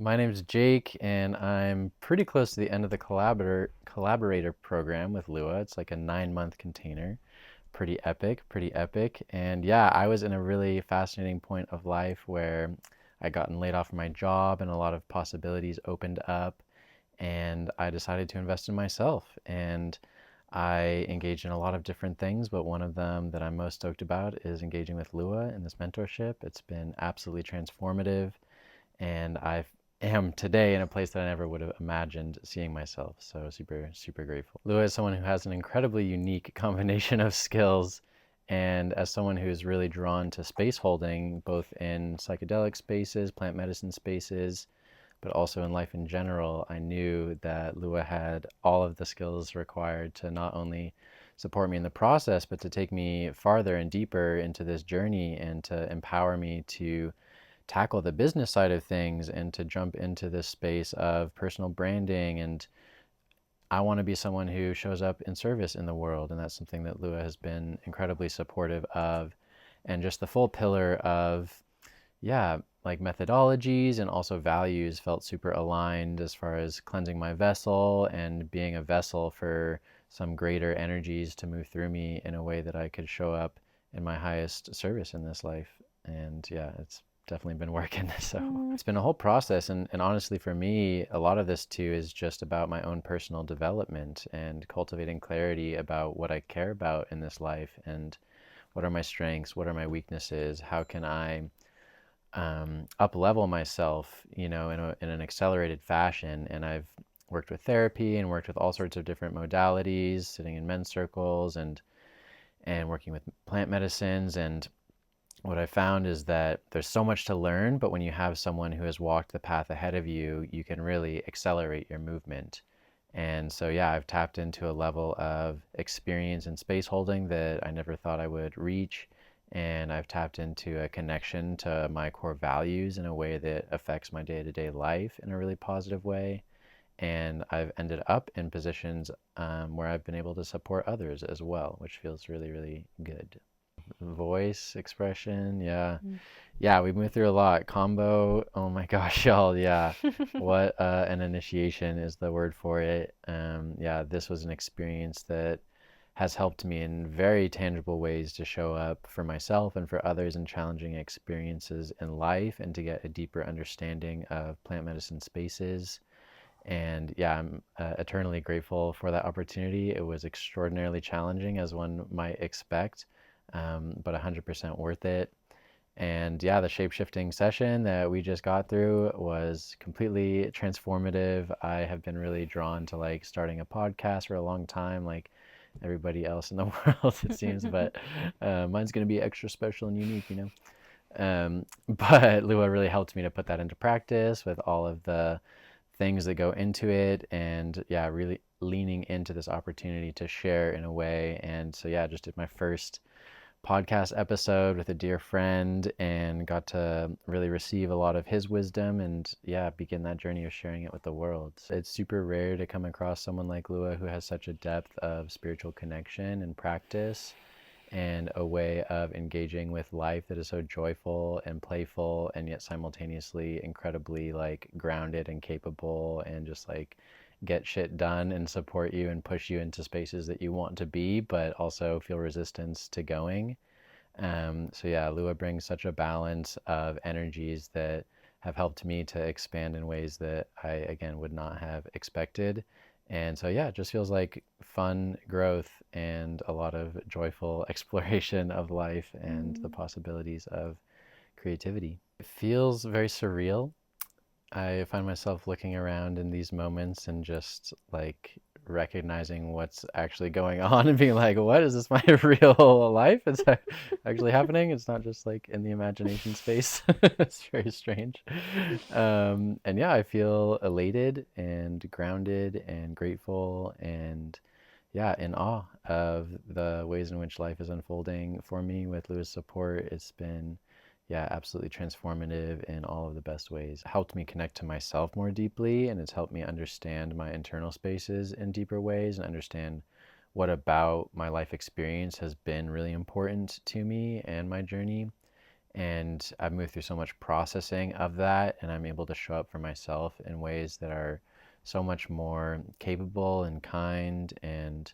My name's Jake, and I'm pretty close to the end of the Collaborator program with Lua. It's like a 9 month container. Pretty epic, pretty epic. And yeah, I was in a really fascinating point of life where I gotten laid off from my job and a lot of possibilities opened up, and I decided to invest in myself. And I engaged in a lot of different things, but one of them that I'm most stoked about is engaging with Lua in this mentorship. It's been absolutely transformative, and I am today in a place that I never would have imagined seeing myself. So super, super grateful. Lua is someone who has an incredibly unique combination of skills. And as someone who's really drawn to space holding, both in psychedelic spaces, plant medicine spaces, but also in life in general, I knew that Lua had all of the skills required to not only support me in the process, but to take me farther and deeper into this journey and to empower me to tackle the business side of things and to jump into this space of personal branding. And I want to be someone who shows up in service in the world. And that's something that Lua has been incredibly supportive of. And just the full pillar of, yeah, like methodologies and also values felt super aligned as far as cleansing my vessel and being a vessel for some greater energies to move through me in a way that I could show up in my highest service in this life. And yeah, it's definitely been working. So it's been a whole process. And honestly, for me, a lot of this too is just about my own personal development and cultivating clarity about what I care about in this life and what are my strengths, what are my weaknesses, how can I up level myself, in an accelerated fashion. And I've worked with therapy and worked with all sorts of different modalities, sitting in men's circles and working with plant medicines. And what I found is that there's so much to learn, but when you have someone who has walked the path ahead of you, you can really accelerate your movement. And so, yeah, I've tapped into a level of experience in space holding that I never thought I would reach. And I've tapped into a connection to my core values in a way that affects my day to day life in a really positive way. And I've ended up in positions where I've been able to support others as well, which feels really, really good. Voice expression, yeah. Yeah, we moved through a lot. Combo, oh my gosh, y'all, yeah. What an initiation is the word for it. Yeah, this was an experience that has helped me in very tangible ways to show up for myself and for others in challenging experiences in life and to get a deeper understanding of plant medicine spaces. And yeah, I'm eternally grateful for that opportunity. It was extraordinarily challenging, as one might expect, but 100% worth it. And yeah, the shape-shifting session that we just got through was completely transformative. I have been really drawn to like starting a podcast for a long time, like everybody else in the world, it seems, but mine's going to be extra special and unique. But Lua really helped me to put that into practice with all of the things that go into it, and yeah, really leaning into this opportunity to share in a way. And so yeah, just did my first podcast episode with a dear friend and got to really receive a lot of his wisdom and yeah, begin that journey of sharing it with the world. It's super rare to come across someone like Lua who has such a depth of spiritual connection and practice and a way of engaging with life that is so joyful and playful and yet simultaneously incredibly like grounded and capable and just like get shit done and support you and push you into spaces that you want to be but also feel resistance to going. So yeah, Lua brings such a balance of energies that have helped me to expand in ways that I, again, would not have expected. And so yeah, it just feels like fun growth and a lot of joyful exploration of life and the possibilities of creativity. It feels very surreal. I find myself looking around in these moments and just like recognizing what's actually going on and being like, what is this my real life? It's actually happening. It's not just like in the imagination space. It's very strange. And yeah, I feel elated and grounded and grateful and yeah, in awe of the ways in which life is unfolding for me with Louis' support. It's been, yeah, absolutely transformative in all of the best ways. It helped me connect to myself more deeply, and it's helped me understand my internal spaces in deeper ways and understand what about my life experience has been really important to me and my journey. And I've moved through so much processing of that, and I'm able to show up for myself in ways that are so much more capable and kind and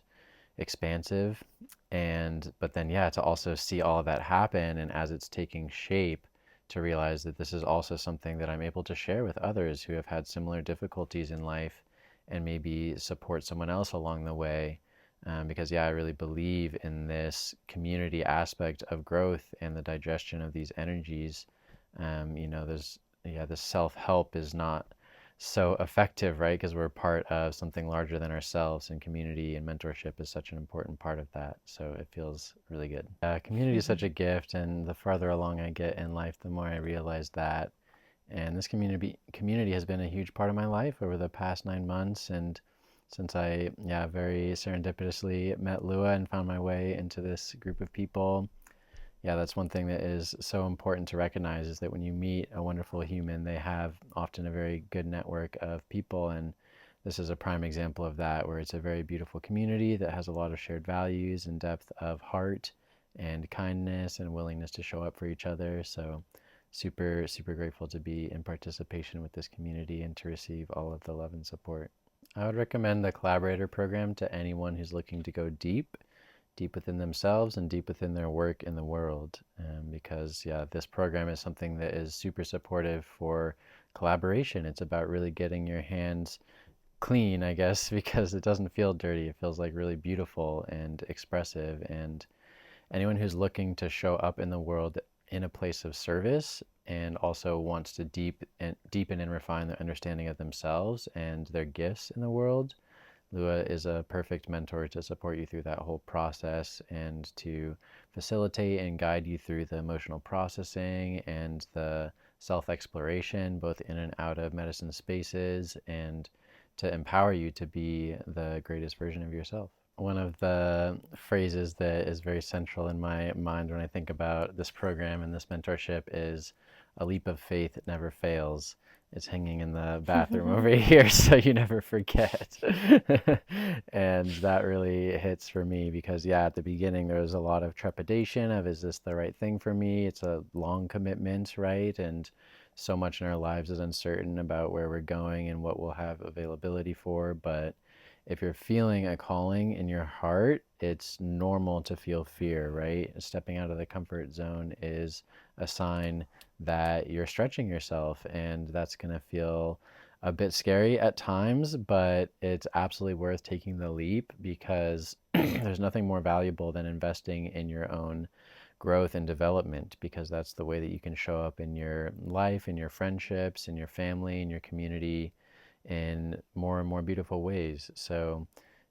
expansive. And but then yeah, to also see all of that happen, and as it's taking shape, to realize that this is also something that I'm able to share with others who have had similar difficulties in life, and maybe support someone else along the way. Because yeah, I really believe in this community aspect of growth and the digestion of these energies. There's yeah, the self-help is not so effective, right? Because we're part of something larger than ourselves, and community and mentorship is such an important part of that. So it feels really good. Community is such a gift, and the farther along I get in life, the more I realize that. And this community has been a huge part of my life over the past 9 months. And since I, yeah, very serendipitously met Lua and found my way into this group of people, yeah, that's one thing that is so important to recognize, is that when you meet a wonderful human, they have often a very good network of people. And this is a prime example of that, where it's a very beautiful community that has a lot of shared values and depth of heart and kindness and willingness to show up for each other. So super, super grateful to be in participation with this community and to receive all of the love and support. I would recommend the Collaborator program to anyone who's looking to go deep within themselves and deep within their work in the world. Because, yeah, this program is something that is super supportive for collaboration. It's about really getting your hands clean, I guess, because it doesn't feel dirty. It feels like really beautiful and expressive. And anyone who's looking to show up in the world in a place of service, and also wants to deepen and refine their understanding of themselves and their gifts in the world, Lua is a perfect mentor to support you through that whole process, and to facilitate and guide you through the emotional processing and the self-exploration, both in and out of medicine spaces, and to empower you to be the greatest version of yourself. One of the phrases that is very central in my mind when I think about this program and this mentorship is, "A leap of faith never fails." It's hanging in the bathroom over here, so you never forget. And that really hits for me because, yeah, at the beginning there was a lot of trepidation of, is this the right thing for me? It's a long commitment, right? And so much in our lives is uncertain about where we're going and what we'll have availability for. But if you're feeling a calling in your heart, it's normal to feel fear, right? Stepping out of the comfort zone is a sign that you're stretching yourself, and that's going to feel a bit scary at times, but it's absolutely worth taking the leap, because there's nothing more valuable than investing in your own growth and development, because that's the way that you can show up in your life, in your friendships, in your family, in your community, in more and more beautiful ways. So,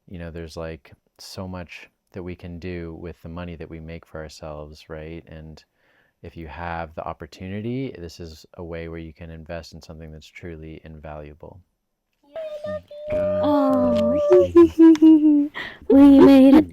there's like so much that we can do with the money that we make for ourselves, right? And if you have the opportunity, this is a way where you can invest in something that's truly invaluable. Oh, we made